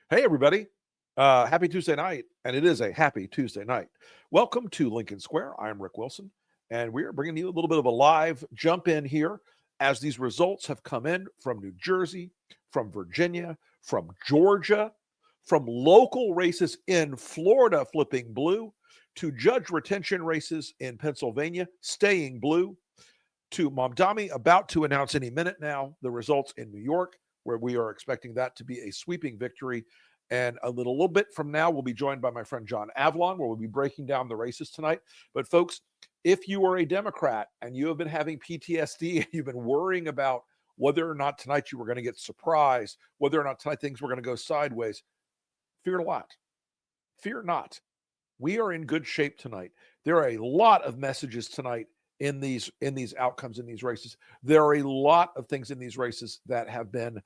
Hey, everybody. Happy Tuesday night. And it is a happy Tuesday night. Welcome to Lincoln Square. I'm Rick Wilson, and we are bringing you a little bit of a live jump in here as these results have come in from New Jersey, from Virginia, from Georgia, from local races in Florida flipping blue, to judge retention races in Pennsylvania staying blue, to Mamdani about to announce any minute now the results in New York, where we are expecting that to be a sweeping victory. And a little bit from now, we'll be joined by my friend John Avlon, where we'll be breaking down the races tonight. But folks, if you are a Democrat and you have been having PTSD and you've been worrying about whether or not tonight you were going to get surprised, whether or not tonight things were going to go sideways, fear not. Fear not. We are in good shape tonight. There are a lot of messages tonight in these outcomes in these races. There are a lot of things in these races that have been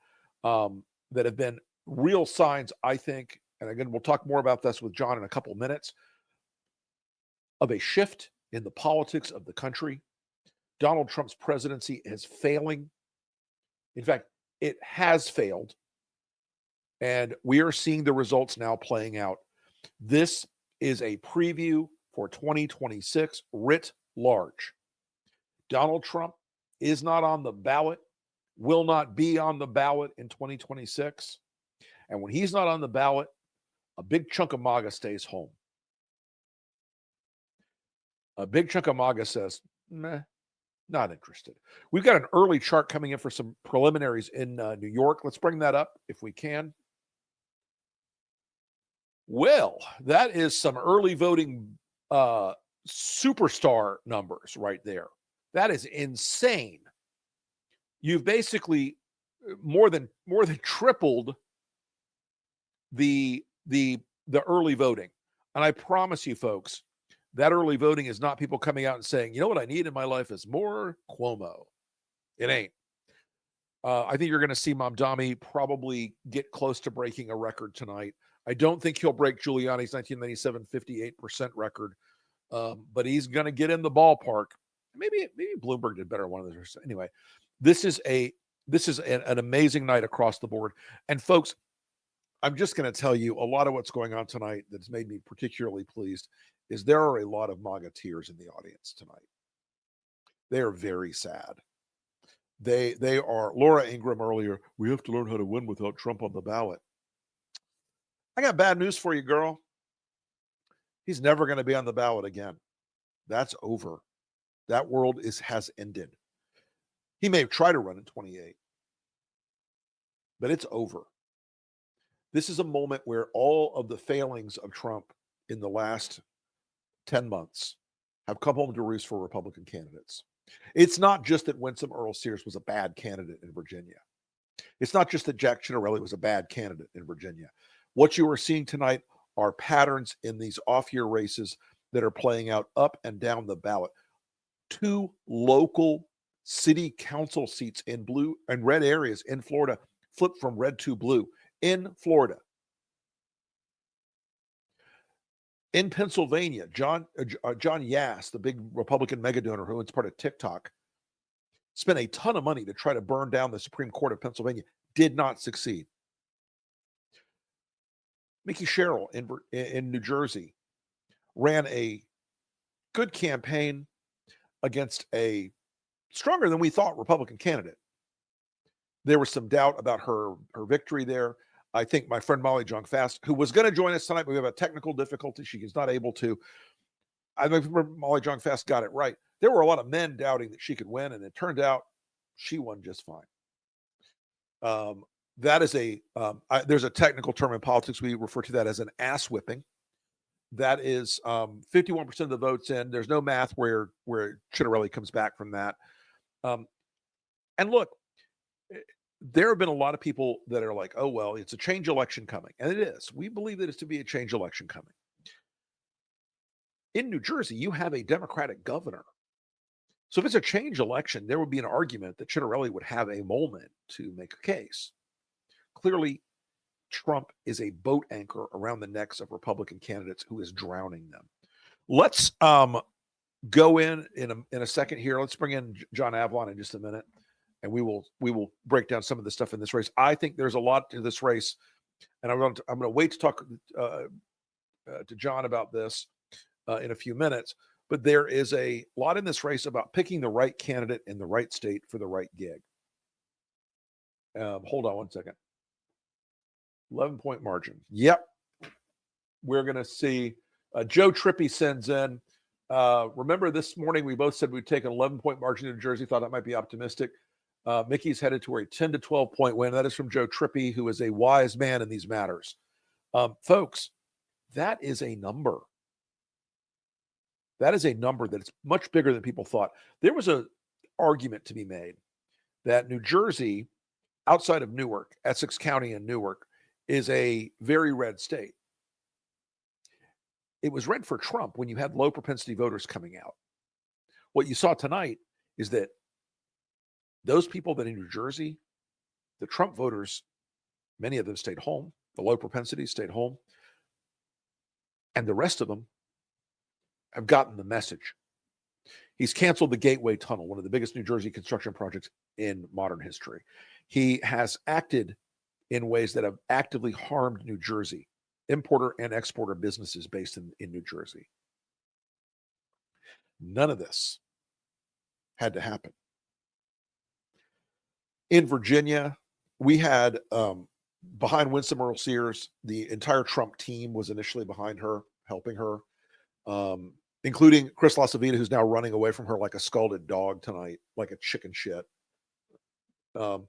real signs, I think, and again, we'll talk more about this with John in a couple of minutes, of a shift in the politics of the country. Donald Trump's presidency is failing. In fact, it has failed. And we are seeing the results now playing out. This is a preview for 2026 writ large. Donald Trump is not on the ballot, will not be on the ballot in 2026. And when he's not on the ballot, a big chunk of MAGA stays home. A big chunk of MAGA says, meh, not interested. We've got an early chart coming in for some preliminaries in New York. Let's bring that up if we can. Well, that is some early voting superstar numbers right there. That is insane. You've basically more than tripled the early voting. And I promise you, folks, that early voting is not people coming out and saying, you know what I need in my life is more Cuomo. It ain't. I think you're going to see Mamdani probably get close to breaking a record tonight. I don't think he'll break Giuliani's 1997 58% record, but he's going to get in the ballpark. Maybe Bloomberg did better one of those. Anyway, this is an amazing night across the board. And folks, I'm just going to tell you a lot of what's going on tonight that's made me particularly pleased is there are a lot of MAGA tears in the audience tonight. They are very sad. They are, Laura Ingram earlier, we have to learn how to win without Trump on the ballot. I got bad news for you, girl. He's never going to be on the ballot again. That's over. That world has ended. He may have tried to run in 28, but it's over. This is a moment where all of the failings of Trump in the last 10 months have come home to roost for Republican candidates. It's not just that Winsome Earl Sears was a bad candidate in Virginia. It's not just that Jack Ciattarelli was a bad candidate in Virginia. What you are seeing tonight are patterns in these off-year races that are playing out up and down the ballot. 2 local city council seats in blue and red areas in Florida flipped from red to blue in Florida. In Pennsylvania, John Yass, the big Republican mega donor who is part of TikTok, spent a ton of money to try to burn down the Supreme Court of Pennsylvania, did not succeed. Mickey Sherrill in New Jersey ran a good campaign against a stronger than we thought Republican candidate. There was some doubt about her victory there. I think my friend Molly Jong-Fast, who was going to join us tonight, but we have a technical difficulty. She is not able to. I think Molly Jong-Fast got it right. There were a lot of men doubting that she could win, and it turned out she won just fine. That is there's a technical term in politics. We refer to that as an ass whipping. That is 51% of the votes in. There's no math where Ciattarelli comes back from that. And look, there have been a lot of people that are like, oh, well, it's a change election coming. And it is. We believe that it's to be a change election coming. In New Jersey, you have a Democratic governor. So if it's a change election, there would be an argument that Ciattarelli would have a moment to make a case. Clearly, Trump is a boat anchor around the necks of Republican candidates who is drowning them. Let's go in a second here. Let's bring in John Avlon in just a minute, and we will break down some of the stuff in this race. I think there's a lot to this race and I'm going to wait to talk to John about this in a few minutes. But there is a lot in this race about picking the right candidate in the right state for the right gig. Hold on one second. 11-point margin. Yep. We're going to see Joe Trippi sends in. Remember this morning, we both said we'd take an 11-point margin in New Jersey, thought that might be optimistic. Mickey's headed to a 10 to 12-point win. That is from Joe Trippi, who is a wise man in these matters. Folks, that is a number. That is a number that's much bigger than people thought. There was an argument to be made that New Jersey, outside of Newark, Essex County and Newark, is a very red state. It was red for Trump when you had low propensity voters coming out. What you saw tonight is that those people that in New Jersey, the Trump voters, many of them stayed home. The low propensity stayed home. And the rest of them have gotten the message. He's canceled the Gateway Tunnel, one of the biggest New Jersey construction projects in modern history. He has acted in ways that have actively harmed New Jersey, importer and exporter businesses based in New Jersey. None of this had to happen. In Virginia, we had behind Winsome Earl Sears, the entire Trump team was initially behind her, helping her, including Chris LaCivita, who's now running away from her like a scalded dog tonight, like a chicken shit. But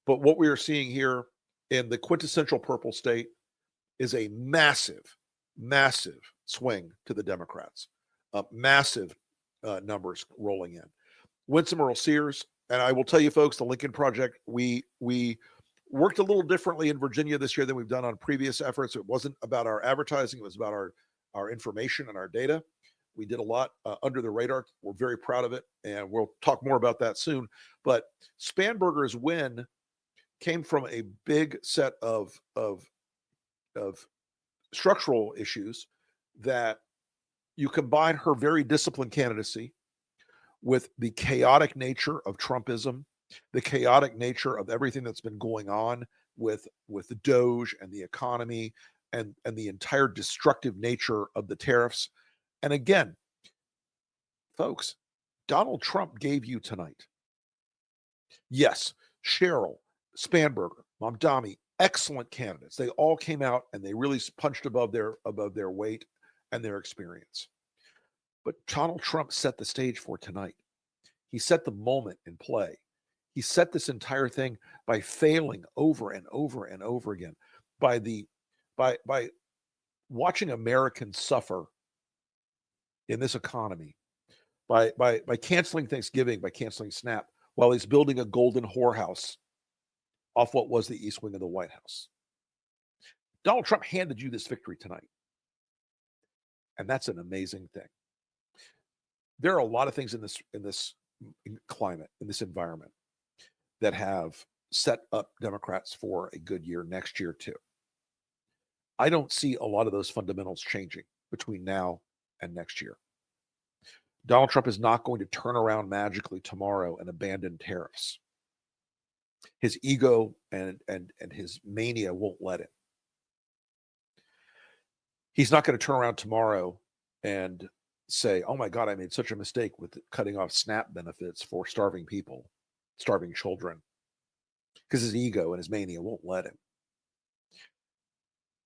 what we are seeing here in the quintessential purple state is a massive, massive swing to the Democrats. Massive numbers rolling in. Winsome Earl Sears, and I will tell you folks, the Lincoln Project, we worked a little differently in Virginia this year than we've done on previous efforts. It wasn't about our advertising. It was about our information and our data. We did a lot under the radar. We're very proud of it, and we'll talk more about that soon. But Spanberger's win came from a big set of structural issues that you combine her very disciplined candidacy with the chaotic nature of Trumpism, the chaotic nature of everything that's been going on with the Doge and the economy and the entire destructive nature of the tariffs. And again, folks, Donald Trump gave you tonight. Yes, Cheryl, Spanberger, Mamdani, excellent candidates. They all came out and they really punched above their weight and their experience. But Donald Trump set the stage for tonight. He set the moment in play. He set this entire thing by failing over and over and over again, by watching Americans suffer in this economy, by canceling Thanksgiving, by canceling SNAP, while he's building a golden whorehouse off what was the East Wing of the White House. Donald Trump handed you this victory tonight. And that's an amazing thing. There are a lot of things in this climate, in this environment, that have set up Democrats for a good year next year too. I don't see a lot of those fundamentals changing between now and next year. Donald Trump is not going to turn around magically tomorrow and abandon tariffs. His ego and his mania won't let him. He's not going to turn around tomorrow and say, oh my God, I made such a mistake with cutting off SNAP benefits for starving people, starving children, because his ego and his mania won't let him.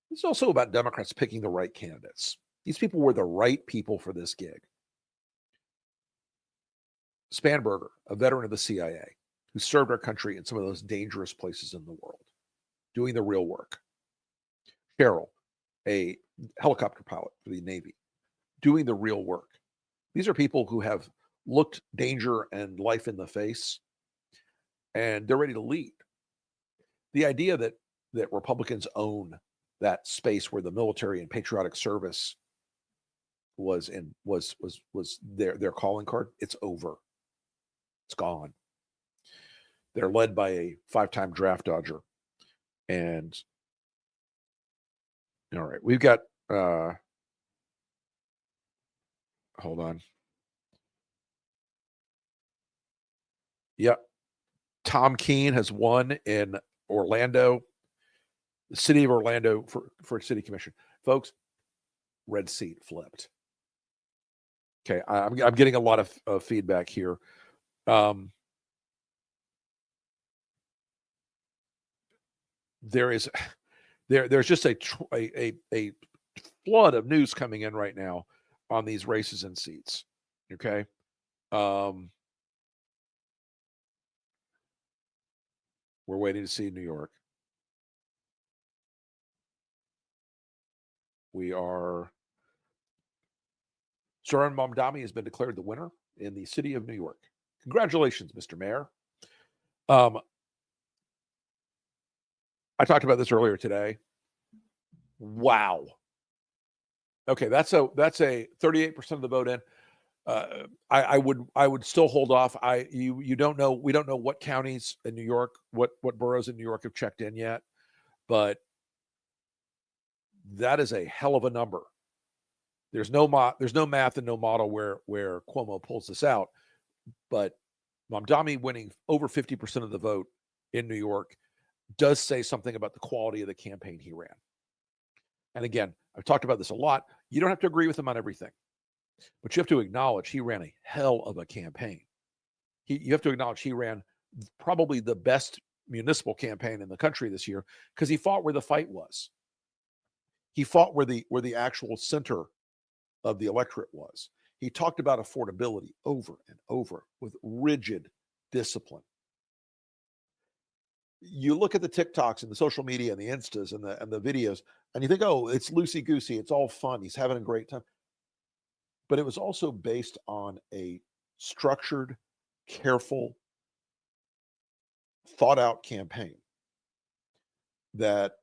It's also about Democrats picking the right candidates. These people were the right people for this gig. Spanberger, a veteran of the CIA, who served our country in some of those dangerous places in the world, doing the real work. Cheryl, a helicopter pilot for the Navy, doing the real work. These are people who have looked danger and life in the face, and they're ready to lead. The idea that Republicans own that space where the military and patriotic service was their calling card, it's over. It's gone. They're led by a 5-time draft dodger. And all right, we've got hold on. Yep. Tom Keene has won in Orlando. The city of Orlando for city commission. Folks, red seat flipped. Okay, I'm getting a lot of feedback here. There's just a flood of news coming in right now on these races and seats. Okay. We're waiting to see New York. Zoran Mamdani has been declared the winner in the city of New York. Congratulations, Mr. Mayor. I talked about this earlier today. Wow. Okay, that's a 38% of the vote in. I would still hold off. We don't know what counties in New York, what boroughs in New York have checked in yet, but that is a hell of a number. There's no math and no model where Cuomo pulls this out, but Mamdani winning over 50% of the vote in New York does say something about the quality of the campaign he ran. And again, I've talked about this a lot. You don't have to agree with him on everything, but you have to acknowledge he ran a hell of a campaign. You have to acknowledge he ran probably the best municipal campaign in the country this year because he fought where the fight was. He fought where the actual center of the electorate was. He talked about affordability over and over with rigid discipline. You look at the TikToks and the social media and the Instas and the videos, and you think, oh, it's loosey-goosey, it's all fun, he's having a great time. But it was also based on a structured, careful, thought-out campaign that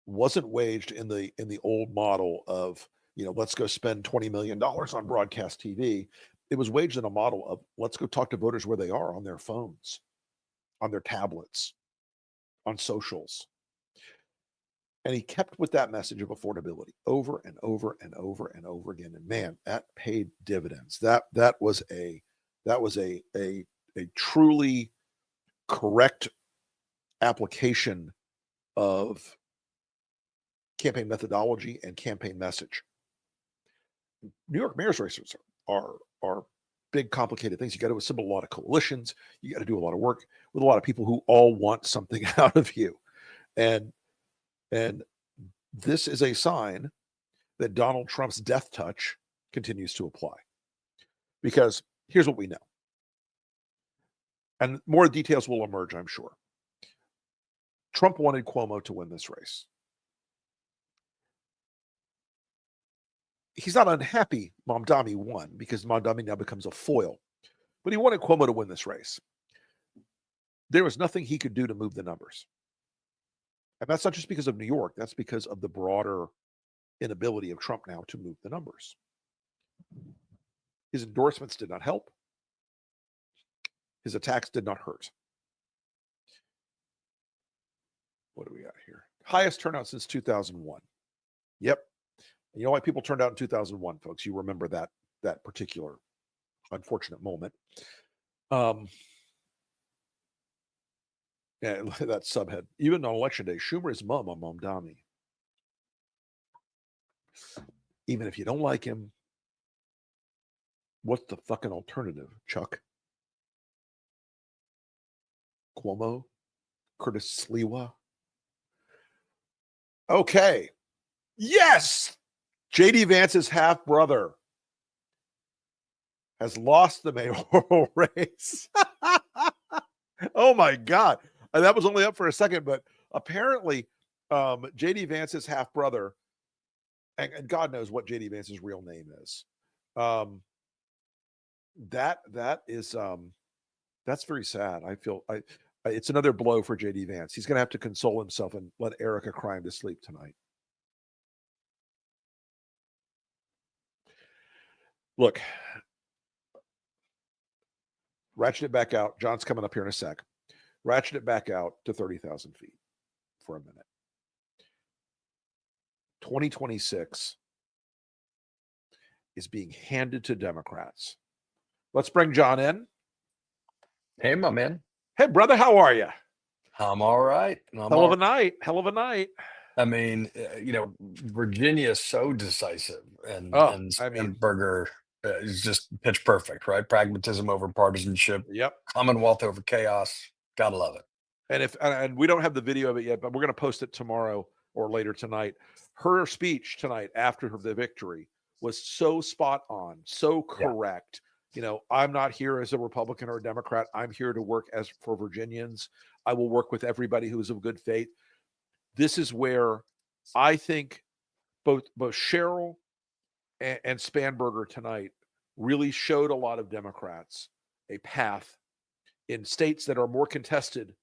wasn't waged in the old model of, let's go spend $20 million on broadcast TV. It was waged in a model of let's go talk to voters where they are on their phones, on their tablets, on socials. And he kept with that message of affordability over and over and over and over again. And man, that paid dividends. That was a truly correct application of campaign methodology and campaign message. New York mayor's races are big, complicated things. You got to assemble a lot of coalitions. You got to do a lot of work with a lot of people who all want something out of you. And this is a sign that Donald Trump's death touch continues to apply. Because here's what we know. And more details will emerge, I'm sure. Trump wanted Cuomo to win this race. He's not unhappy Mamdani won because Mamdani now becomes a foil. But he wanted Cuomo to win this race. There was nothing he could do to move the numbers. And that's not just because of New York. That's because of the broader inability of Trump now to move the numbers. His endorsements did not help. His attacks did not hurt. What do we got here? Highest turnout since 2001. Yep. And you know why people turned out in 2001, folks? You remember that particular unfortunate moment. Yeah, that subhead. Even on election day, Schumer's mom on Mamdani. Even if you don't like him, what's the fucking alternative, Chuck? Cuomo? Curtis Sliwa? Okay. Yes! J.D. Vance's half-brother has lost the mayoral race. Oh, my God. And that was only up for a second, but apparently J.D. Vance's half-brother, and God knows what J.D. Vance's real name is, that's very sad. I feel it's another blow for J.D. Vance. He's going to have to console himself and let Erica cry him to sleep tonight. Look, ratchet it back out. John's coming up here in a sec. Ratchet it back out to 30,000 feet for a minute. 2026 is being handed to Democrats. Let's bring John in. Hey, my man. Hey, brother, how are you? I'm all right. I'm Hell of all a night. Hell of a night. I mean, Virginia is so decisive, Oh, and I mean, Sandberger is just pitch perfect, right? Pragmatism over partisanship, yep. Commonwealth over chaos. Gotta love it. And we don't have the video of it yet, but we're going to post it tomorrow or later tonight. Her speech tonight after the victory was so spot on, so Yeah. correct. I'm not here as a Republican or a Democrat. I'm here to work as for Virginians. I will work with everybody who is of good faith. This is where I think both Cheryl and Spanberger tonight really showed a lot of Democrats a path in states that are more contested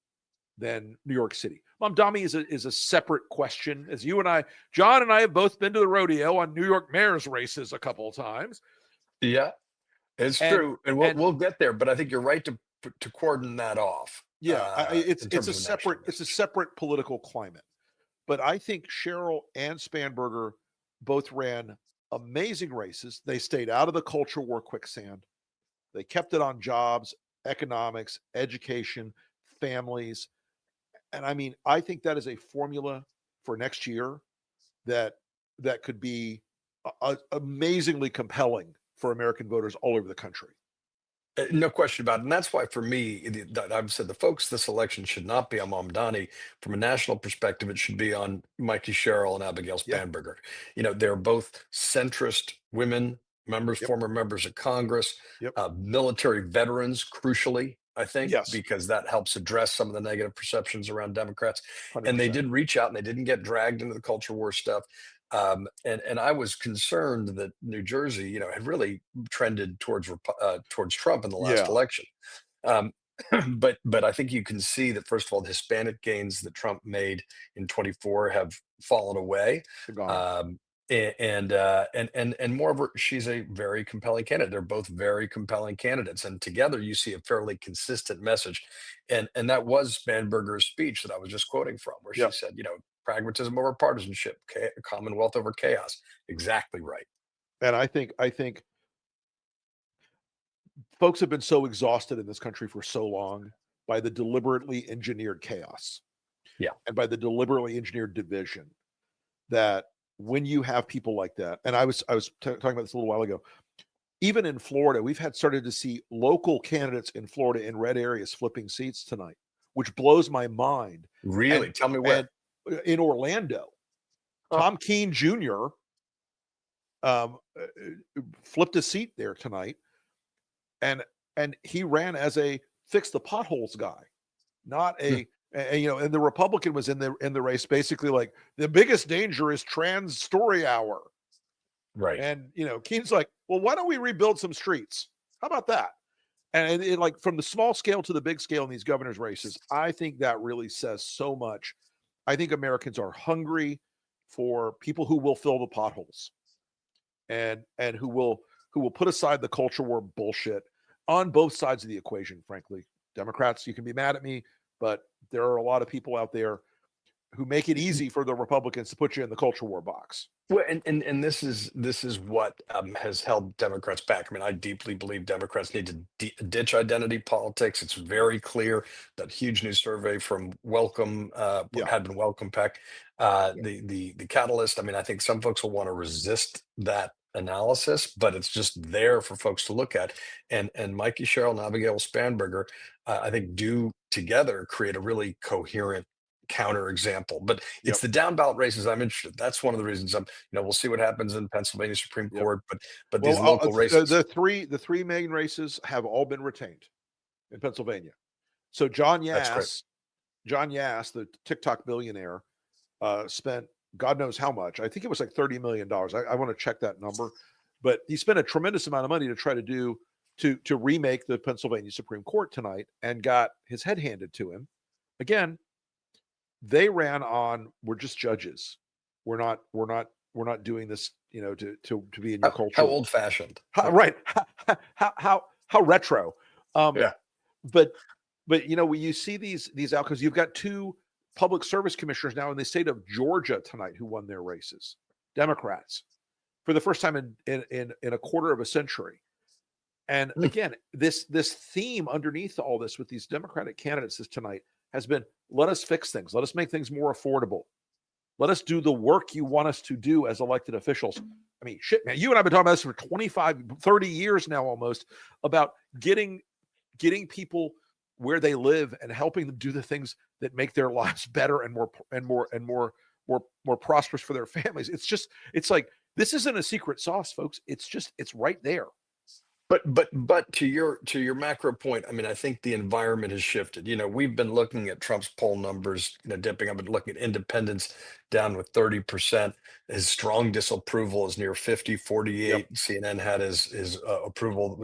than New York City. Mamdani is a separate question. As you and I, John and I have both been to the rodeo on New York mayor's races a couple of times. Yeah, it's And true, and we'll and we'll get there. But I think you're right to cordon that off yeah, it's in it's terms a of a national message. separate political climate. But I think Cheryl and Spanberger both ran amazing races. They stayed out of the culture war quicksand. They kept it on jobs, economics, education, families. And I mean, I think that is a formula for next year that could be amazingly compelling for American voters all over the country. No question about it. And that's why, for me, I've said the focus of this election should not be on Mamdani. From a national perspective, it should be on Mikey Sherrill and Abigail Yeah. Spanberger. They're both centrist women, members, Yep. former members of Congress, Yep. military veterans, crucially, I think, Yes. because that helps address some of the negative perceptions around Democrats. And they 100%. did reach out and they didn't get dragged into the culture war stuff. And I was concerned that New Jersey, had really trended towards Trump in the last Yeah. election. Um, but I think you can see that, first of all, the Hispanic gains that Trump made in 24 have fallen away. They're gone. Um, and moreover, she's a very compelling candidate. They're both very compelling candidates, and together you see a fairly consistent message. And that was Spanberger's speech that I was just quoting from, where she Yep. said, pragmatism over partisanship, commonwealth over chaos. Exactly right. And I think folks have been so exhausted in this country for so long by the deliberately engineered chaos Yeah. and by the deliberately engineered division that when you have people like that, and I was talking about this a little while ago, even in Florida, we've started to see local candidates in Florida in red areas flipping seats tonight, which blows my mind. Really? And Tell me and where. in Orlando, Huh. Tom Keene Jr. Flipped a seat there tonight, and he ran as a fix the potholes guy, not Hmm. and the Republican was in the race basically like the biggest danger is trans story hour. Right. And Keene's like, well, why don't we rebuild some streets? How about that? And like from the small scale to the big scale in these governor's races, I think that really says so much. I think Americans are hungry for people who will fill the potholes and who will put aside the culture war bullshit on both sides of the equation. Frankly, Democrats, you can be mad at me, but there are a lot of people out there who make it easy for the Republicans to put you in the culture war box. Well, and this is what has held Democrats back. I mean, I deeply believe Democrats need to ditch identity politics. It's very clear. That huge new survey from Welcome Yeah, had been Welcome Peck, yeah, the catalyst. I mean, I think some folks will want to resist that analysis, but it's just there for folks to look at. And Mikey Sherrill and Abigail Spanberger, I think, do together create a really coherent counterexample. But yep, it's the down ballot races I'm interested. That's one of the reasons we'll see what happens in Pennsylvania Supreme yep. Court, but these Well, local the, races. the three main races have all been retained in Pennsylvania. So That's great. John Yass, the TikTok billionaire, spent God knows how much. I think it was like $30 million. I want to check that number, but he spent a tremendous amount of money to try to to remake the Pennsylvania Supreme Court tonight, and got his head handed to him. Again, they ran on, we're just judges. We're not doing this, to be in your How culture war. old fashioned. Right. How retro. Um, Yeah. but when you see these outcomes, you've got two public service commissioners now in the state of Georgia tonight who won their races, Democrats, for the first time in a quarter of a century. And Mm. again, this theme underneath all this with these Democratic candidates is tonight, has been, let us fix things. Let us make things more affordable. Let us do the work you want us to do as elected officials. I mean, shit, man, you and I have been talking about this for 25, 30 years now almost, about getting people where they live and helping them do the things that make their lives better and more prosperous for their families. It's like, this isn't a secret sauce, folks. It's right there. But to your macro point, I mean, I think the environment has shifted. We've been looking at Trump's poll numbers, dipping. I've been looking at independents down with 30%. His strong disapproval is near 50, 48. Yep. CNN had his approval,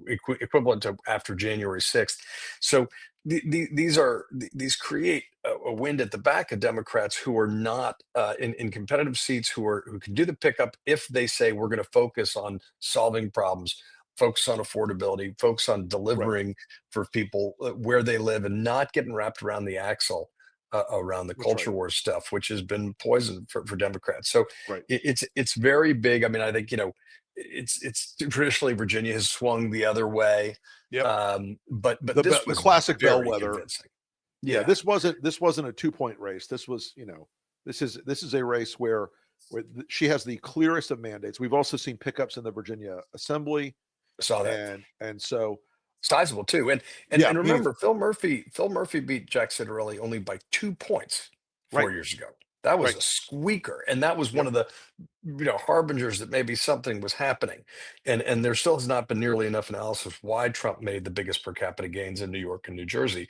equivalent to after January 6th. So these create a wind at the back of Democrats who are not in competitive seats, who can do the pickup if they say we're going to focus on solving problems, focus on affordability, focus on Right. delivering for people where they live, and not getting wrapped around the axle around the That's culture right. war stuff, which has been poison for Democrats. So Right. it's very big. I mean, I think it's traditionally Virginia has swung the other way, Yep. but this The was classic very bellwether. convincing. Yeah, Yeah, this wasn't a 2-point race. This was, this is a race where she has the clearest of mandates. We've also seen pickups in the Virginia Assembly, saw that. and so Sizable too. And and yeah, and meaningful. remember, Phil Murphy beat Jack Ciattarelli only by 2 points Right. 4 years ago. That was Right. a squeaker, and that was one Yep. of the harbingers that maybe something was happening. And there still has not been nearly enough analysis why Trump made the biggest per capita gains in New York and New Jersey.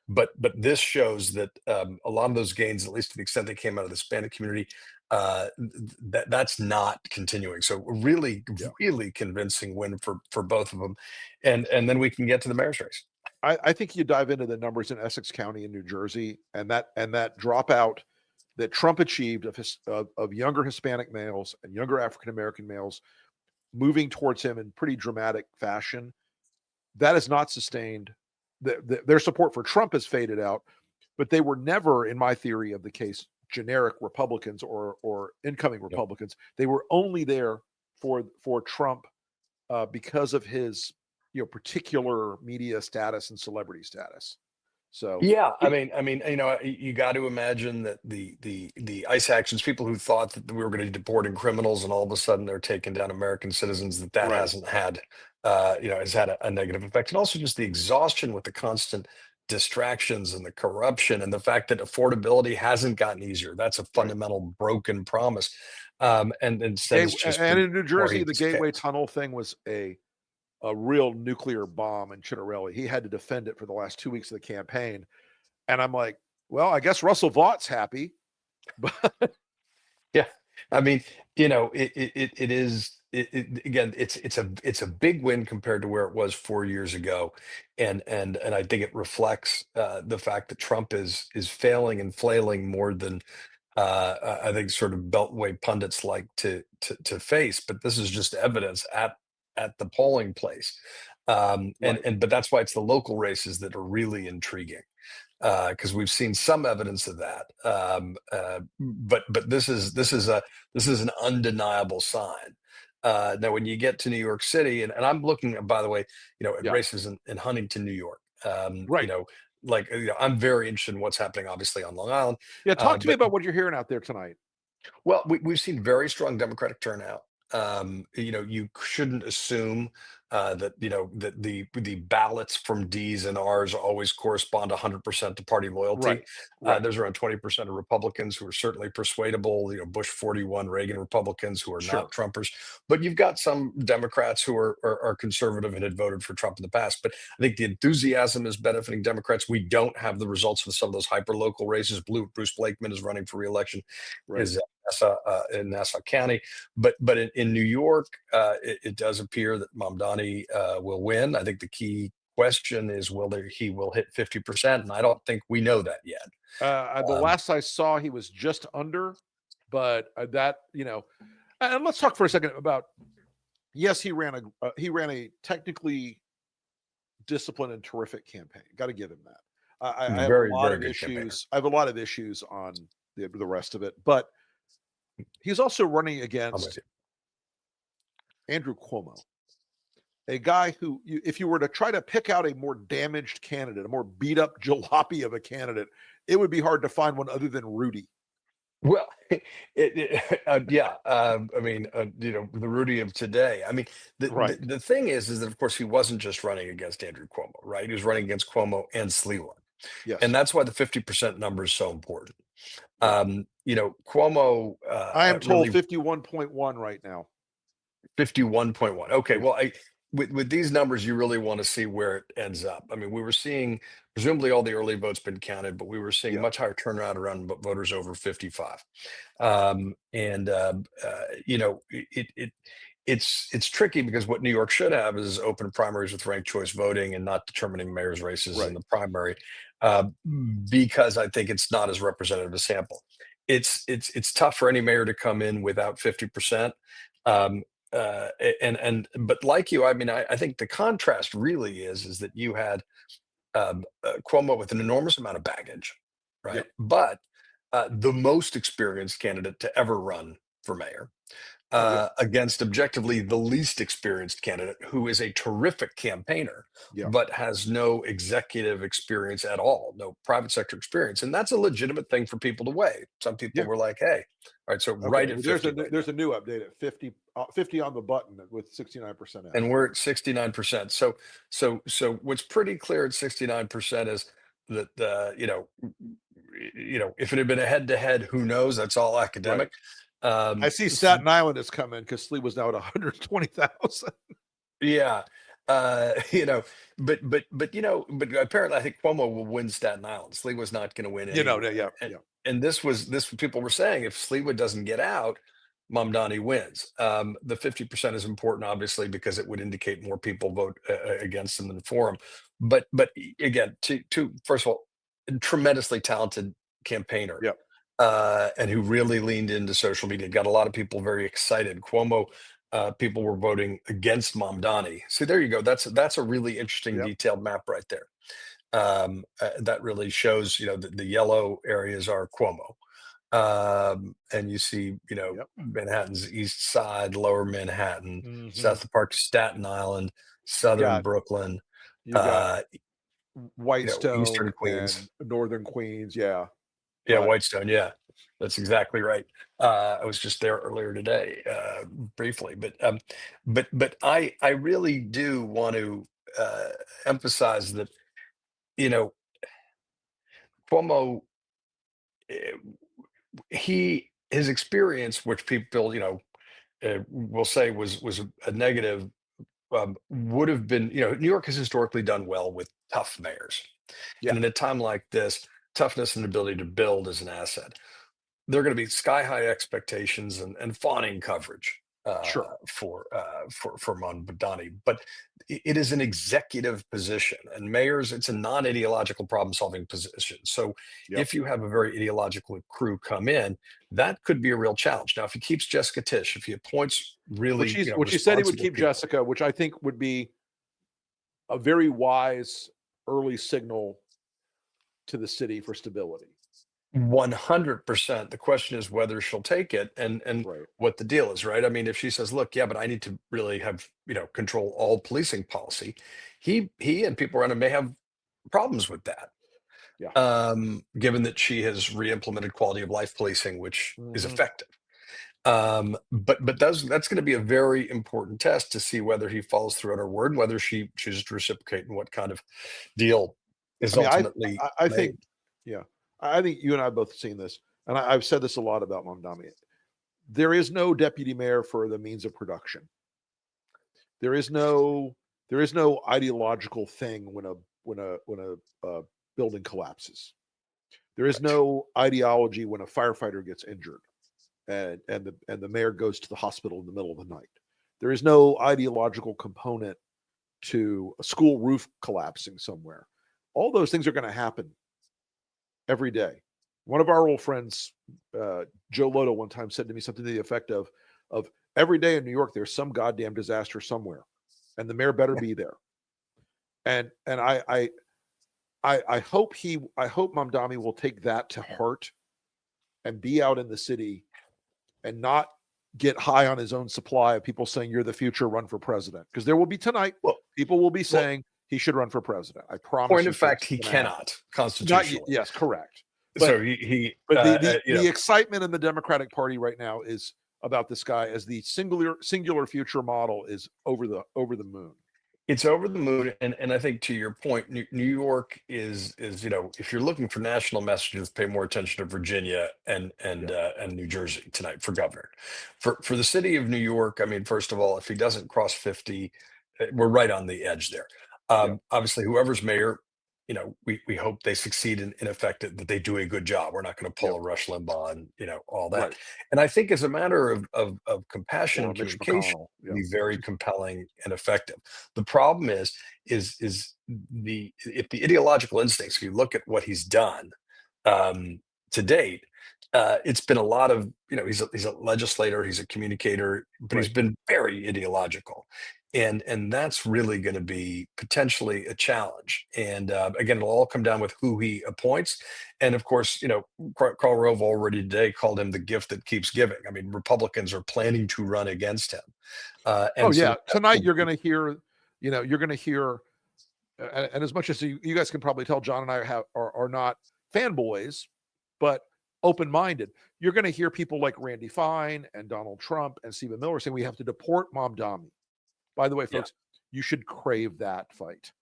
But this shows that a lot of those gains, at least to the extent they came out of the Hispanic community, that's not continuing. So really, Yeah. really convincing win for both of them, and then we can get to the mayor's race. I think you dive into the numbers in Essex County in New Jersey, and that dropout that Trump achieved of younger Hispanic males and younger African American males moving towards him in pretty dramatic fashion, that is not sustained. Their support for Trump has faded out, but they were never, in my theory of the case, generic Republicans or incoming Yep. Republicans. They were only there for Trump because of his particular media status and celebrity status. So Yeah, I it, mean, you got to imagine that the ICE actions, people who thought that we were going to be deporting criminals, and all of a sudden they're taking down American citizens, that right, hasn't had, has had a negative effect, and also just the exhaustion with the constant distractions and the corruption, and the fact that affordability hasn't gotten easier. That's a right. fundamental broken promise, and instead it's just And been in New more Jersey, heat the this Gateway chaos. Tunnel thing was a real nuclear bomb in Chitterelli. He had to defend it for the last 2 weeks of the campaign. And I'm like, well, I guess Russell Vaught's happy, but Yeah, I mean, it is again, it's a big win compared to where it was 4 years ago, and I think it reflects the fact that Trump is failing and flailing more than I think sort of beltway pundits like to face. But this is just evidence at the polling place, and right, but that's why it's the local races that are really intriguing, because we've seen some evidence of that. But this is an undeniable sign. Now, when you get to New York City, and I'm looking, by the way, at yeah, races in Huntington, New York. right. Like I'm very interested in what's happening, obviously on Long Island. Yeah, talk to me But about what you're hearing out there tonight. well, we've seen very strong Democratic turnout. You shouldn't assume that that the ballots from D's and R's always correspond 100% to party loyalty. Right, right. There's around 20% of Republicans who are certainly persuadable. Bush 41 Reagan Republicans who are not Sure. Trumpers, but you've got some Democrats who are conservative and had voted for Trump in the past. But I think the enthusiasm is benefiting Democrats. We don't have the results of some of those hyper local races. Bruce Blakeman is running for reelection. Right. Is in Nassau County, but in New York, it does appear that Mamdani will win. I think the key question is whether he will hit 50%, and I don't think we know that yet. The Um, last I saw, he was just under, but and let's talk for a second about, yes, he ran a technically disciplined and terrific campaign. Got to give him that. I have a Very, lot very of good campaigner. issues. I have a lot of issues on the rest of it, but he's also running I'm with against you. Andrew Cuomo. a guy who, if you were to try to pick out a more damaged candidate, a more beat up jalopy of a candidate, it would be hard to find one other than Rudy. Well, yeah. I mean, the Rudy of today. I mean, Right. the thing is that of course he wasn't just running against Andrew Cuomo, right? He was running against Cuomo and Sliwa, and Yes. that's why the 50% number is so important. Yeah. Cuomo I am told really 51.1 right now. 51.1. Okay, Yeah. well, with these numbers, you really want to see where it ends up. I mean, we were seeing presumably all the early votes been counted, but we were seeing Yeah. much higher turnout around voters over 55. And it's tricky because what New York should have is open primaries with ranked choice voting and not determining mayor's races in Right. the primary, uh, because I think it's not as representative a sample. It's tough for any mayor to come in without 50%. Um, but like you, I mean, I think the contrast really is that you had Cuomo with an enormous amount of baggage, Yeah. right? But the most experienced candidate to ever run for mayor Oh yeah. against objectively the least experienced candidate, who is a terrific campaigner, Yeah. but has no executive experience at all, no private sector experience. And that's a legitimate thing for people to weigh. Some people Yeah. were like, hey, all right, so Okay. right at Well, 50 right now. there's a new update at 50, 50 on the button with 69% in. And we're at 69%. So what's pretty clear at 69% is that if it had been a head to head, who knows? That's all Right. academic. I see S- Staten Island has come in because Slee was now at 120,000. yeah. Uh, you know, but apparently I think Cuomo will win Staten Island. Sliwa's not going to win anywhere. Yeah, And, yeah, and this people were saying if Sliwa doesn't get out, Mamdani wins. The 50% is important, obviously, because it would indicate more people vote against him than for him. But again, to first of all, a tremendously talented campaigner, yeah, and who really leaned into social media, got a lot of people very excited. Cuomo, people were voting against Mamdani. See, there you go. That's a really interesting, yeah, detailed map right there. That really shows, the yellow areas are Cuomo, and you see, yeah. Manhattan's East Side, Lower Manhattan, Hmm. south of Park, Staten Island, You've Southern got Brooklyn, you've got uh, Whitestone Eastern Queens. and Northern Queens. Yeah, Yeah, but Whitestone. Yeah, that's exactly right. I was just there earlier today, briefly, but I really do want to uh, emphasize that you know Cuomo, eh, his experience, which people will say was a negative, would have been, New York has historically done well with tough mayors, yeah, and in a time like this, toughness and ability to build is an asset. There are going to be sky high expectations and fawning coverage sure. for Mamdani, but it is an executive position, and mayors, it's a non-ideological problem solving position. So Yep. if you have a very ideological crew come in, that could be a real challenge. Now, if he keeps Jessica Tisch, if he appoints really Which he said he would responsible keep people, Jessica, which I think would be a very wise early signal to the city for stability. 100%. The question is whether she'll take it and Right. what the deal is, right? I mean, if she says, "Look, yeah, but I need to really have, control all policing policy," he and people around him may have problems with that. Yeah. Given that she has re-implemented quality of life policing, which is Hmm. effective. But that's going to be a very important test to see whether he follows through on her word, and whether she chooses to reciprocate, and what kind of deal I is mean, ultimately I made. think, yeah, I think you and I have both seen this, and I've said this a lot about Mamdani. There is no deputy mayor for the means of production. There is no ideological thing when a building collapses. There is no ideology when a firefighter gets injured and the mayor goes to the hospital in the middle of the night. There is no ideological component to a school roof collapsing somewhere. All those things are going to happen every day. One of our old friends, Joe Loto, one time said to me something to the effect of every day in New York, there's some goddamn disaster somewhere, and the mayor better be there. And I hope Mamdani will take that to heart and be out in the city and not get high on his own supply of people saying you're the future, run for president. Because there will be tonight, Well, people will be well, saying he should run for president. I promise point you, of fact, folks, he it's going to happen. cannot Not constitutionally. yes, correct. But So he but you know, the excitement in the Democratic Party right now is about this guy as the singular future model is over the moon. it's over the moon, and I think to your point, New York is if you're looking for national messages, pay more attention to Virginia and New Jersey tonight for governor. For the city of New York, I mean, first of all, if he doesn't cross 50, we're right on the edge there. Yeah, Obviously, whoever's mayor, we hope they succeed in effect that they do a good job. We're not going to yeah, pull a Rush Limbaugh and all that. right. And I think as a matter of compassion Or and Mitch communication, McConnell. can Yeah, be very compelling and effective. The problem is the if the ideological instincts, you look at what he's done to date, it's been a lot of, he's a legislator, he's a communicator, but he's right. been very ideological. And that's really going to be potentially a challenge. And again, it'll all come down with who he appoints. And of course, Karl Rove already today called him the gift that keeps giving. I mean, Republicans are planning to run against him. Oh And so yeah, tonight you're going to hear, you're going to hear, and as much as you guys can probably tell, John and I are not fanboys, but open-minded. You're going to hear people like Randy Fine and Donald Trump and Stephen Miller saying we have to deport Mamdani. By the way, yeah. folks, you should crave that fight.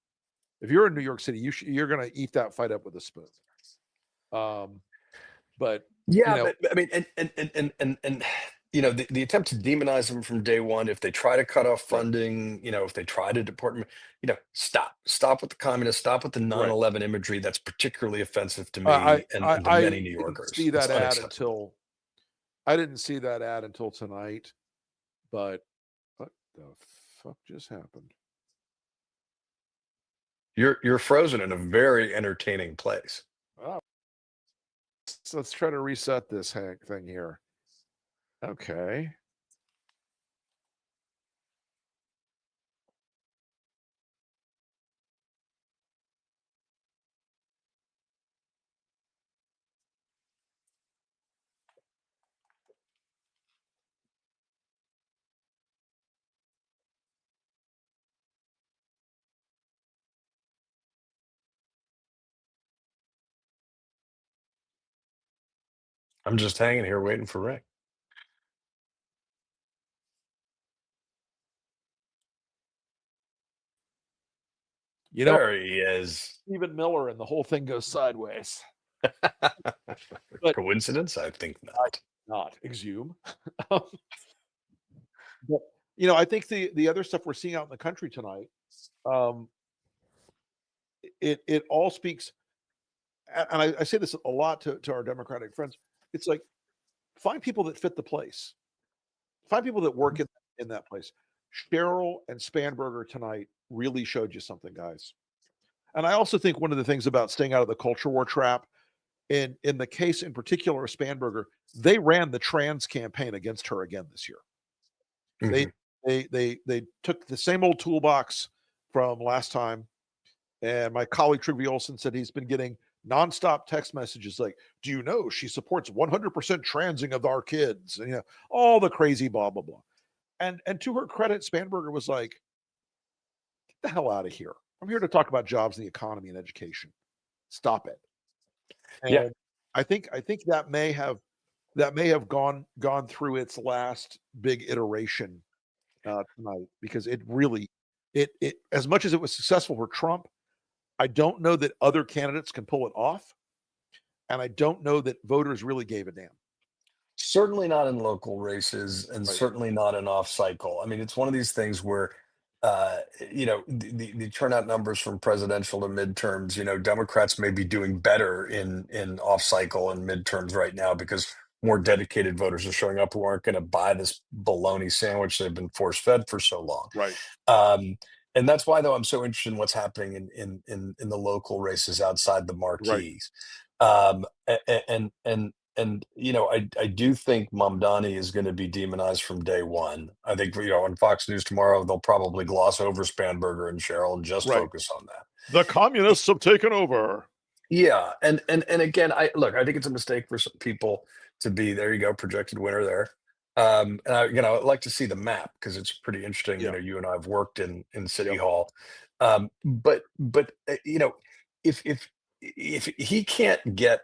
If you're in New York City, you're going to eat that fight up with a spoon. But Yeah, but I mean, and the attempt to demonize them from day one, if they try to cut off right, funding, if they try to deport them, stop with the communists, stop with the right. 9/11 imagery. That's particularly offensive to I me and I to I many New didn't see Yorkers. It's that ad unacceptable. until I didn't see that ad until tonight. But what the fuck just happened? You're frozen in a very entertaining place. Oh, let's try to reset this thing here. Okay. I'm just hanging here waiting for Rick. You know, There he is. Stephen Miller and the whole thing goes sideways. But Coincidence? I think I not. not exhume. But I think the other stuff we're seeing out in the country tonight, um, it all speaks, and I say this a lot to our Democratic friends. It's like find people that fit the place, find people that work in that place. Cheryl and Spanberger tonight really showed you something, guys. And I also think one of the things about staying out of the culture war trap, in the case in particular of Spanberger, they ran the trans campaign against her again this year. They Mhm. they took the same old toolbox from last time. And my colleague Trigby Olson said he's been getting nonstop text messages like, "Do you know she supports 100% transing of our kids?" And all the crazy blah blah blah. And to her credit, Spanberger was like, "Get the hell out of here! I'm here to talk about jobs and the economy and education. Stop it." Yeah. And I think that may have gone through its last big iteration tonight, because it really it as much as it was successful for Trump, I don't know that other candidates can pull it off, and I don't know that voters really gave a damn. Certainly not in local races and Right, certainly not in off cycle. I mean, it's one of these things where, the turnout numbers from presidential to midterms, Democrats may be doing better in off cycle and midterms right now because more dedicated voters are showing up who aren't going to buy this bologna sandwich they've been force fed for so long. right, Um, and that's why, though, I'm so interested in what's happening in the local races outside the right, marquees. And I do think Mamdani is going to be demonized from day one. I think on Fox News tomorrow they'll probably gloss over Spanberger and Cheryl and just right. focus on that. The communists have taken over. Yeah, and again, I think it's a mistake for some people to be there. You go, projected winner there. And I'd like to see the map because it's pretty interesting. Yeah. You and I have worked in City Yep. Hall, but if he can't get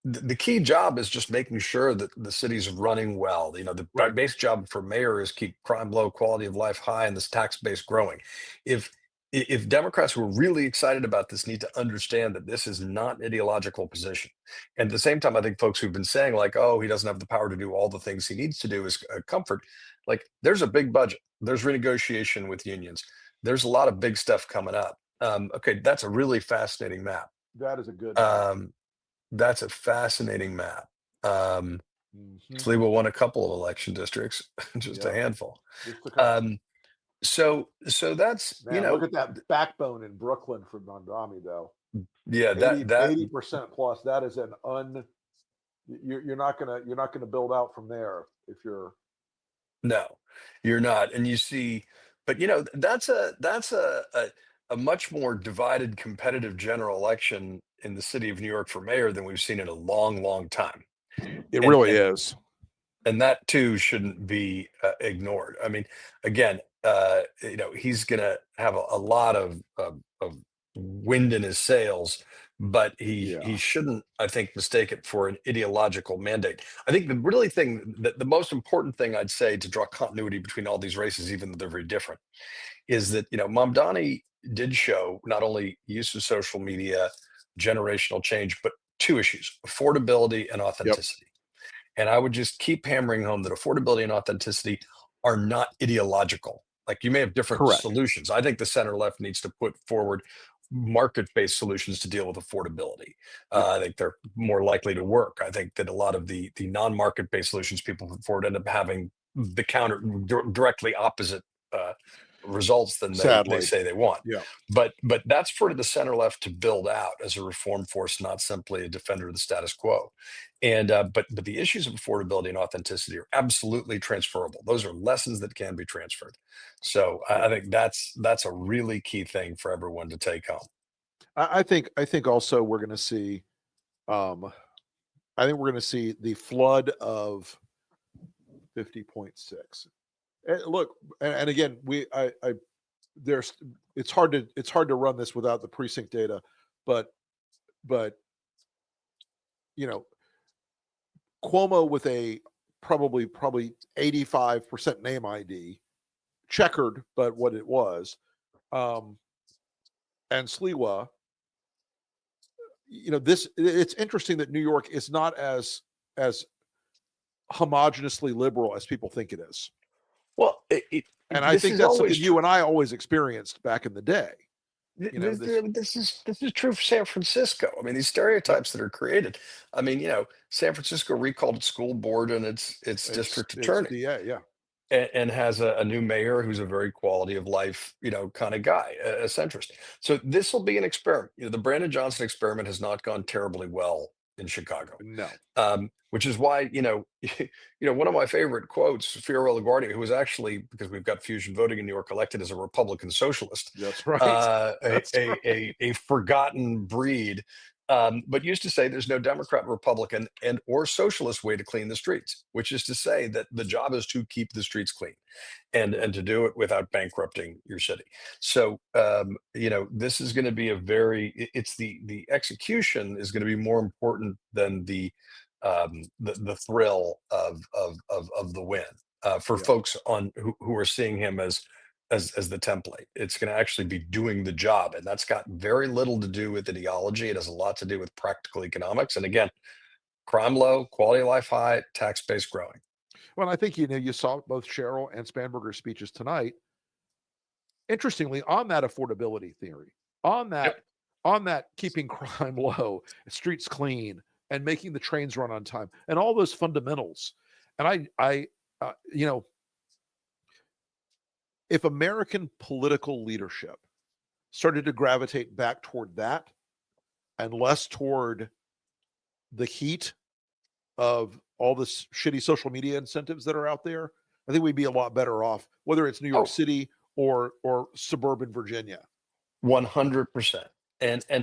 the key job is just making sure that the city's running well. The Right. base job for mayor is keep crime low, quality of life high, and this tax base growing. If if Democrats who are really excited about this need to understand that this is not an ideological position, and at the same time, I think folks who've been saying like, "Oh, he doesn't have the power to do all the things he needs to do," is a comfort. Like, there's a big budget, there's renegotiation with unions, there's a lot of big stuff coming up. Okay, that's a really fascinating map. That is a good map. Um, that's a fascinating map. Um, Hmm. Sliwa won a couple of election districts, just a Yep. handful. Just a couple. Um, so that's Man, look at that backbone in Brooklyn for Mamdani, though. yeah, 80% plus. That is an you're not gonna build out from there if you're no, you're not, and you see, but that's a much more divided, competitive general election in the city of New York for mayor than we've seen in a long, long time, it and really and is. and that too shouldn't be ignored. I mean, again, he's going to have a lot of wind in his sails, but he Yeah. shouldn't, I think, mistake it for an ideological mandate. I think the really thing that the most important thing I'd say to draw continuity between all these races, even though they're very different, is that Mamdani did show not only use of social media, generational change, but two issues: affordability and Yep. authenticity. And I would just keep hammering home that affordability and authenticity are not ideological. Like, you may have different Correct. solutions. I think the center left needs to put forward market-based solutions to deal with affordability. Yep. I think they're more likely to work. I think that a lot of the non-market-based solutions people put forward end up having the directly opposite uh, results than they Sadly. say they want. Yeah. But that's for the center left to build out as a reform force, not simply a defender of the status quo. And but the issues of affordability and authenticity are absolutely transferable. Those are lessons that can be transferred. So I Yeah. think that's a really key thing for everyone to take home. I think also we're gonna see um I think we're gonna see the flood of 50.6. And look, and again, I there's it's hard to run this without the precinct data, but but you know, Cuomo with a probably 85% name ID, checkered, but what it was, um, and Sliwa, this it's interesting that New York is not as homogeneously liberal as people think it is. Well, And I this think is that's always something you true. and I always experienced back in the day. This This is true for San Francisco. I mean, these Yep. stereotypes that are created. I mean, San Francisco recalled its school board and its district It's attorney, DA, yeah. and has a new mayor who's a very quality of life, kind of guy, a centrist. So this will be an experiment. The Brandon Johnson experiment has not gone terribly well in Chicago, No. which is why one of my favorite quotes, Fiorello LaGuardia, who was actually, because we've got fusion voting in New York, elected as a Republican socialist, That's right. a, That's a right. a a forgotten breed, but used to say there's no Democrat, Republican, and or socialist way to clean the streets, which is to say that the job is to keep the streets clean Yeah. and to do it without bankrupting your city. So this is going to be a it's the execution is going to be more important than the thrill of the win for Yeah. folks on who are seeing him as the template. It's going to actually be doing the job, and that's got very little to do with ideology. It has a lot to do with practical economics, and again, crime low, quality of life high, tax base growing. Well, I think, you saw both Cheryl and Spanberger's speeches tonight. Interestingly, on that affordability theory, on Yep. that on that keeping crime low, streets clean, and making the trains run on time, and all those fundamentals. And if American political leadership started to gravitate back toward that and less toward the heat of all this shitty social media incentives that are out there, I think we'd be a lot better off, whether it's New York Oh, City or suburban Virginia. 100%. And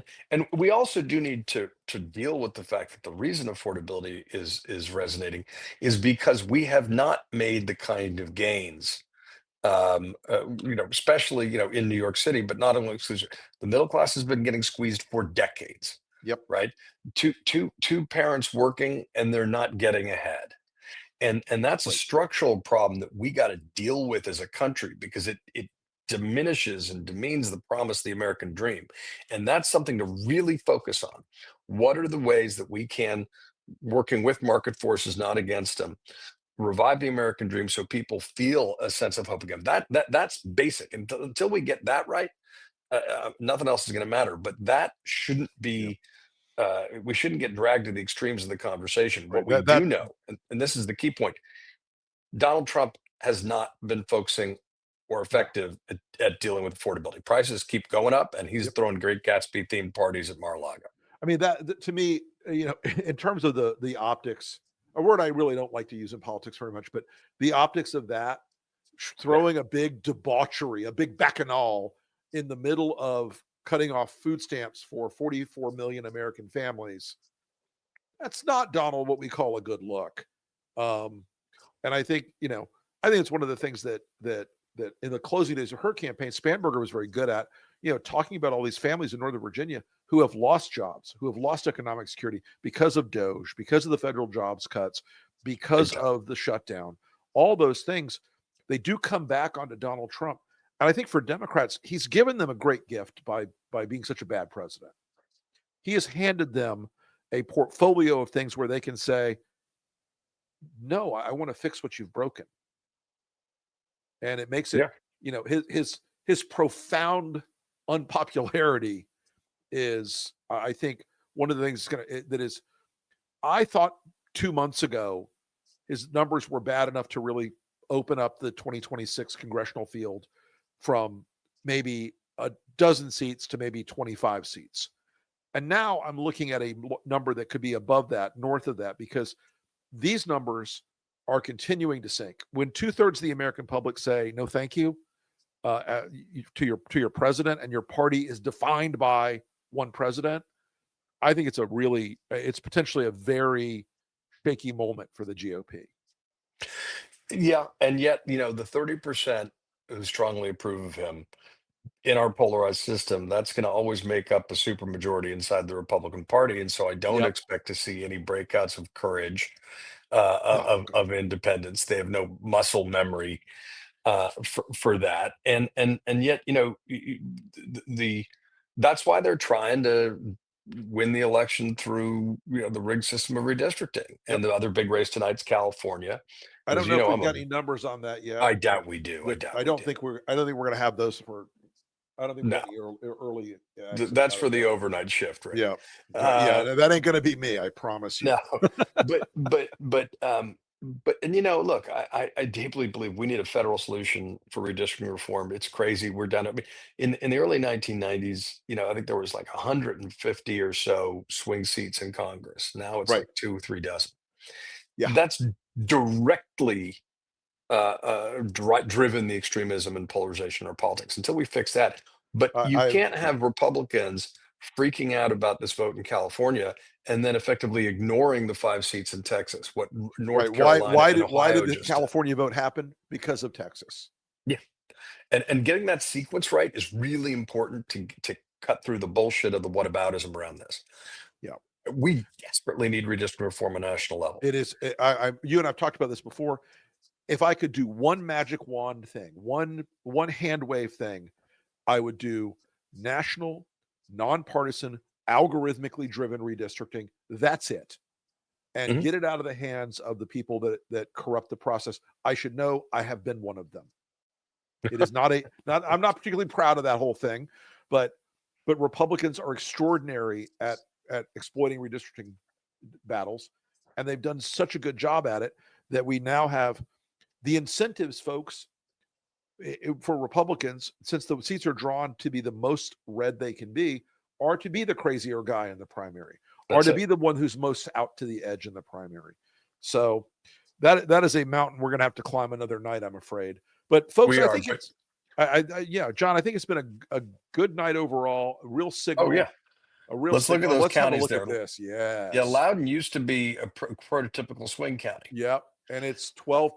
we also do need to deal with the fact that the reason affordability is resonating is because we have not made the kind of gains, especially in New York City, but not only exclusive. The middle class has been getting squeezed for decades, Yep. right? Two parents working and they're not getting ahead. And that's a Right. structural problem that we got to deal with as a country, because it diminishes and demeans the promise of the American dream. And that's something to really focus on. What are the ways that we can, working with market forces, not against them, revive the American dream so people feel a sense of hope again? That's basic. Until we get that right, nothing else is going to matter. But that shouldn't Yeah. be, we shouldn't get dragged to the extremes of the conversation. Right. What we do know, and this is the key point, Donald Trump has not been focusing or No. effective at dealing with affordability. Prices keep going up, and he's Yep. throwing Great Gatsby themed parties at Mar-a-Lago. I mean, to me, in terms of the optics, a word I really don't like to use in politics very much, but the optics of that, Yeah, throwing a big debauchery, a big bacchanal in the middle of cutting off food stamps for 44 million American families. That's not, Donald, what we call a good look. Um, and I think it's one of the things that in the closing days of her campaign, Spanberger was very good at, talking about all these families in Northern Virginia who have lost jobs, who have lost economic security because of Doge, because of the federal jobs cuts, big because time. of the shutdown. All those things, they do come back onto Donald Trump. And I think for Democrats, he's given them a great gift by being such a bad president. He has handed them a portfolio of things where they can say, "No, I want to fix what you've broken." And it makes it, Yeah, his profound unpopularity is, I think, one of the things that is. I thought 2 months ago his numbers were bad enough to really open up the 2026 congressional field from maybe a dozen seats to maybe 25 seats. And now I'm looking at a number that could be above that, north of that, because these numbers are continuing to sink. When 2/3 of the American public say no, thank you, to your president, and your party is defined by one president, I think it's potentially a very shaky moment for the GOP. yeah, and yet the 30% who strongly approve of him in our polarized system, that's going to always make up a supermajority inside the Republican Party, and so I don't Yep. expect to see any breakouts of courage, No, God. of independence. They have no muscle memory for that, and yet the that's why they're trying to win the election through the rigged system of redistricting. Yep. And the other big race tonight's California. I don't As know you if know, we've got any numbers on that yet, I doubt we do. I but doubt we do. I don't think we're going to have those for. I don't think we No, got any early access that's out of for the that. overnight shift, right? Yeah. Uh, Yeah, that ain't going to be me, I promise you. no, but and look, I deeply believe we need a federal solution for redistricting reform. It's crazy. We're down. I mean, in the early 1990s, I think there was like 150 or so swing seats in Congress. Now it's Right. like 2 or 3 dozen. Yeah. That's directly driven the extremism and polarization in our politics. Until we fix that, but you I can't have Republicans freaking out about this vote in California and then effectively ignoring the 5 seats in Texas, what right. North Why Carolina and why did Ohio the just did. California vote happen? Because of Texas. Yeah, and getting that sequence right is really important to cut through the bullshit of the whataboutism around this. Yeah. We desperately need redistricting reform at a national level. It is. You and I've talked about this before. If I could do one magic wand thing, one hand wave thing, I would do national, nonpartisan, algorithmically driven redistricting. That's it. And Mhm. get it out of the hands of the people that corrupt the process. I should know, I have been one of them. It is not I'm not particularly proud of that whole thing, but Republicans are extraordinary at exploiting redistricting battles, and they've done such a good job at it that we now have the incentives, folks, for Republicans, since the seats are drawn to be the most red they can be, are to be the crazier guy in the primary, are That's to it. be the one who's most out to the edge in the primary. So that is a mountain we're going to have to climb another night, I'm afraid. But folks, We are, but Yeah, John, I think it's been a good night overall. A real signal. Oh yeah. A real Let's look at signal. those Let's have a counties look there. at this. Yeah, Yes. Loudoun used to be a prototypical swing county. Yep. And it's 12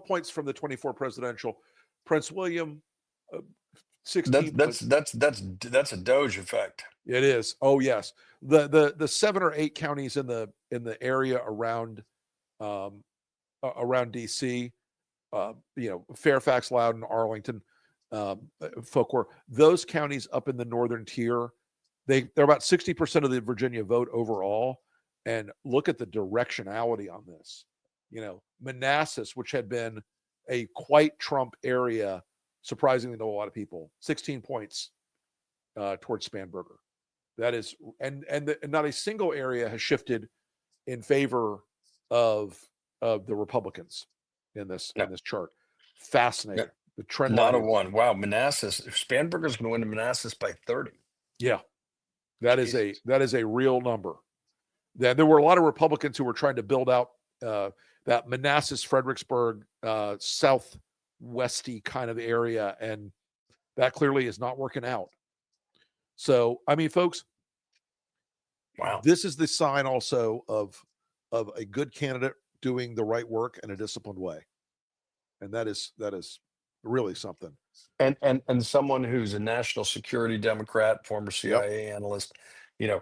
points from the 24 presidential. Prince William, 16 points. That's a Doge effect. It is. Oh yes. The 7 or 8 counties in the area around around DC, Fairfax, Loudoun, Arlington, Folk War, those counties up in the northern tier, they're about 60% of the Virginia vote overall. And look at the directionality on this. Manassas, which had been a quite Trump area, surprisingly to a lot of people, 16 points towards Spanberger. That is, and not a single area has shifted in favor of the Republicans in this chart. Fascinating. No, The trend not line a is, one. Wow, Manassas. Spanberger's going to win to Manassas by 30. yeah, that Jesus. is a real number. There were a lot of Republicans who were trying to build out that Manassas, Fredericksburg, southwesty kind of area, and that clearly is not working out. So, I mean, folks, Wow. this is the sign also of a good candidate doing the right work in a disciplined way, and that is really something. And someone who's a national security Democrat, former Yep, CIA analyst, you know,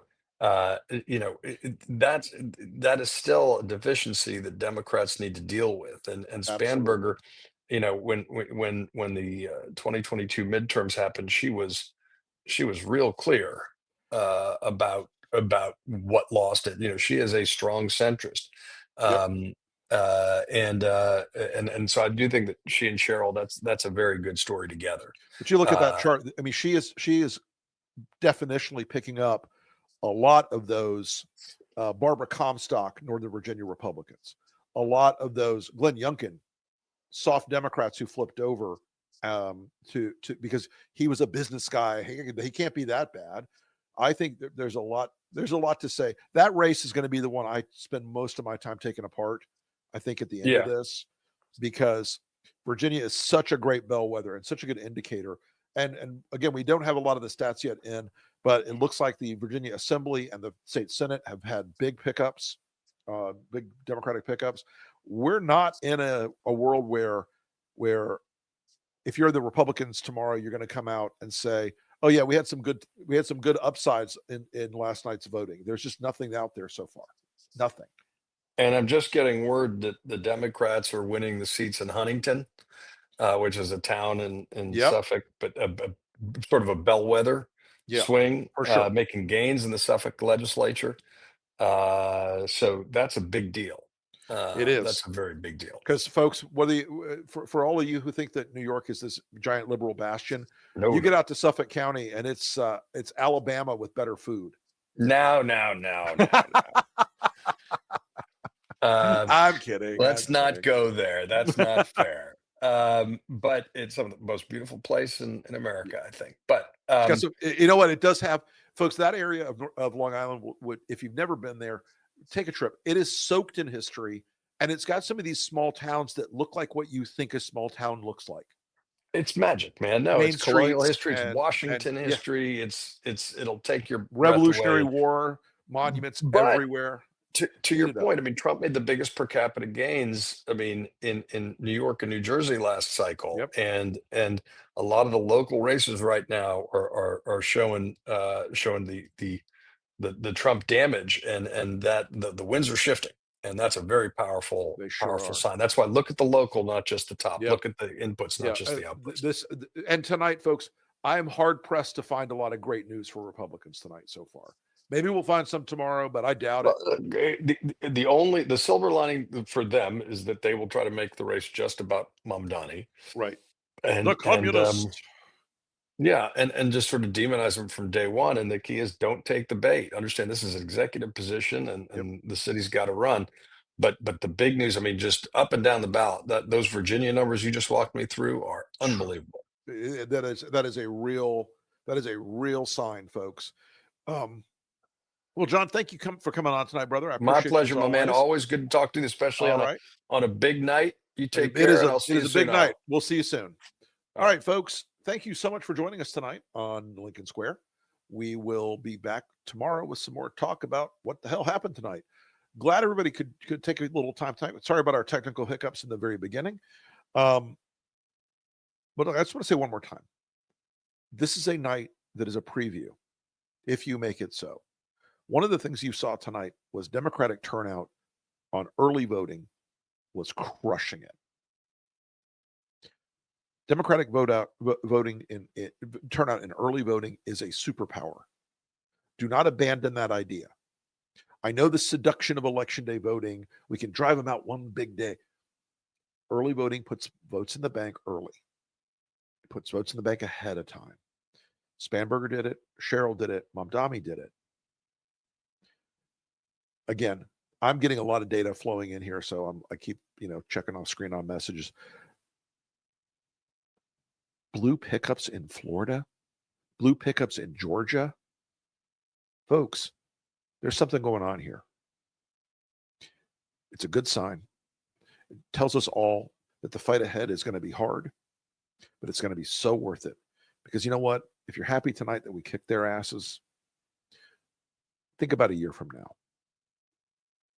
that is still a deficiency that Democrats need to deal with. And absolutely. Spanberger, when the 2022 midterms happened, she was real clear about what lost it. She is a strong centrist. Yep. Um, and so I do think that she and Cheryl, that's a very good story together. But you look at that Uh, chart. I mean, she is definitionally picking up a lot of those Barbara Comstock, Northern Virginia Republicans, a lot of those Glenn Youngkin, soft Democrats who flipped over to because he was a business guy. He can't be that bad. I think there's a lot to say. That race is going to be the one I spend most of my time taking apart. I think at the end of yeah, this, because Virginia is such a great bellwether and such a good indicator. And again, we don't have a lot of the stats yet in, but it looks like the Virginia Assembly and the state Senate have had big pickups, big Democratic pickups. We're not in a world where if you're the Republicans tomorrow, you're going to come out and say, "Oh yeah, we had some good upsides in last night's voting." There's just nothing out there so far. Nothing. and I'm just getting word that the Democrats are winning the seats in Huntington, which is a town in Yep. Suffolk, but sort of a bellwether Yeah, swing, for sure. making gains in the Suffolk legislature. So that's a big deal. It is. That's a very big deal. Because folks, whether for all of you who think that New York is this giant liberal bastion, No, you get no, out to Suffolk County and it's Alabama with better food. no, no, no, no. I'm kidding. Let's not go there. That's not fair. But it's some of the most beautiful place in America, I think. But It's got some, you know what? It does have, folks, that area of Long Island would, if you've never been there, take a trip. It is soaked in history, and it's got some of these small towns that look like what you think a small town looks like. it's magic, man. No, Main it's colonial streets history. It's and Washington yeah, history. It'll take your breath Revolutionary away. War monuments But everywhere. to Eat your it up. point, I mean, Trump made the biggest per capita gains. I mean, in New York and New Jersey last cycle, Yep. and a lot of the local races right now are showing the Trump damage, and that the winds are shifting, and that's a very powerful They sure are. sign. That's why look at the local, not just the top. Yep. Look at the inputs, not Yeah. just the outputs. And tonight, folks, I am hard pressed to find a lot of great news for Republicans tonight so far. Maybe we'll find some tomorrow, but I doubt it. Well, the silver lining for them is that they will try to make the race just about Mamdani, Right. The and communists. yeah, and just sort of demonize them from day one. And the key is don't take the bait. Understand this is an executive position, and Yep. the city's got to run. But the big news, I mean, just up and down the ballot, that those Virginia numbers you just walked me through are unbelievable. That is a real sign, folks. Um, well, John, thank you for coming on tonight, brother. I My appreciate you as pleasure, my man. always. Always good to talk to you, especially All right. on a big night. You take It care, is and I'll see it you is a soon. big night. We'll see you soon. All right, folks. thank you so much for joining us tonight on Lincoln Square. We will be back tomorrow with some more talk about what the hell happened tonight. Glad everybody could take a little time tonight. Sorry about our technical hiccups in the very beginning. But I just want to say one more time. This is a night that is a preview, if you make it so. One of the things you saw tonight was Democratic turnout on early voting was crushing it. Democratic voting turnout in early voting is a superpower. Do not abandon that idea. I know the seduction of election day voting. We can drive them out one big day. Early voting puts votes in the bank early. It puts votes in the bank ahead of time. Spanberger did it. Cheryl did it. Mamdani did it. Again, I'm getting a lot of data flowing in here, so I keep checking off screen on messages. Blue pickups in Florida, blue pickups in Georgia. Folks, there's something going on here. It's a good sign. It tells us all that the fight ahead is going to be hard, but it's going to be so worth it. Because you know what? If you're happy tonight that we kicked their asses, think about a year from now.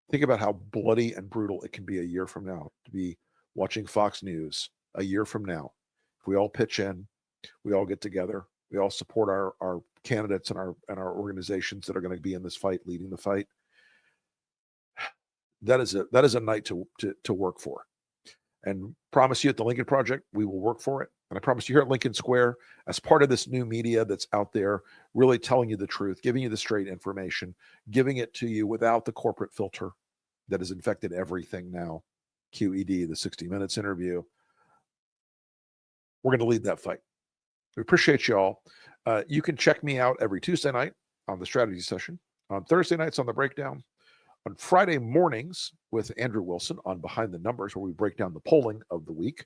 Think about how bloody and brutal it can be a year from now to be watching Fox News a year from now. If we all pitch in, we all get together, we all support our candidates and our organizations that are going to be in this fight, leading the fight. That is a night to work for. And promise you at the Lincoln Project, we will work for it. And I promise you here at Lincoln Square, as part of this new media that's out there, really telling you the truth, giving you the straight information, giving it to you without the corporate filter that has infected everything now. QED, the 60 Minutes interview. We're going to lead that fight. We appreciate you all. You can check me out every Tuesday night on the strategy session, on Thursday nights on the breakdown, on Friday mornings with Andrew Wilson on Behind the Numbers, where we break down the polling of the week.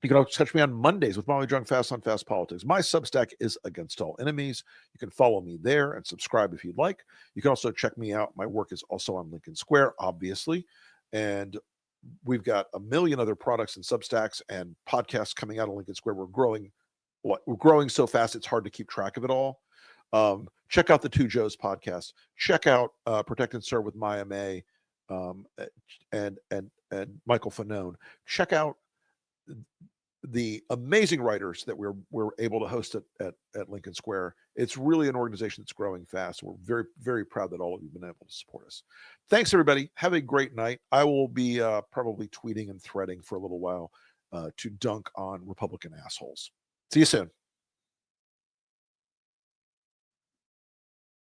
You can also catch me on Mondays with Molly Jung Fast on Fast Politics. My Substack is Against All Enemies. You can follow me there and subscribe if you'd like. You can also check me out. My work is also on Lincoln Square, obviously. And we've got a million other products and Substacks and podcasts coming out of Lincoln Square. We're growing so fast, it's hard to keep track of it all. Check out the Two Joes podcast. Check out Protect and Serve with Maya May and Michael Fanone. Check out the amazing writers that we're able to host at Lincoln Square. It's really an organization that's growing fast. We're very, very proud that all of you have been able to support us. Thanks, everybody. Have a great night. I will be probably tweeting and threading for a little while to dunk on Republican assholes. See you soon.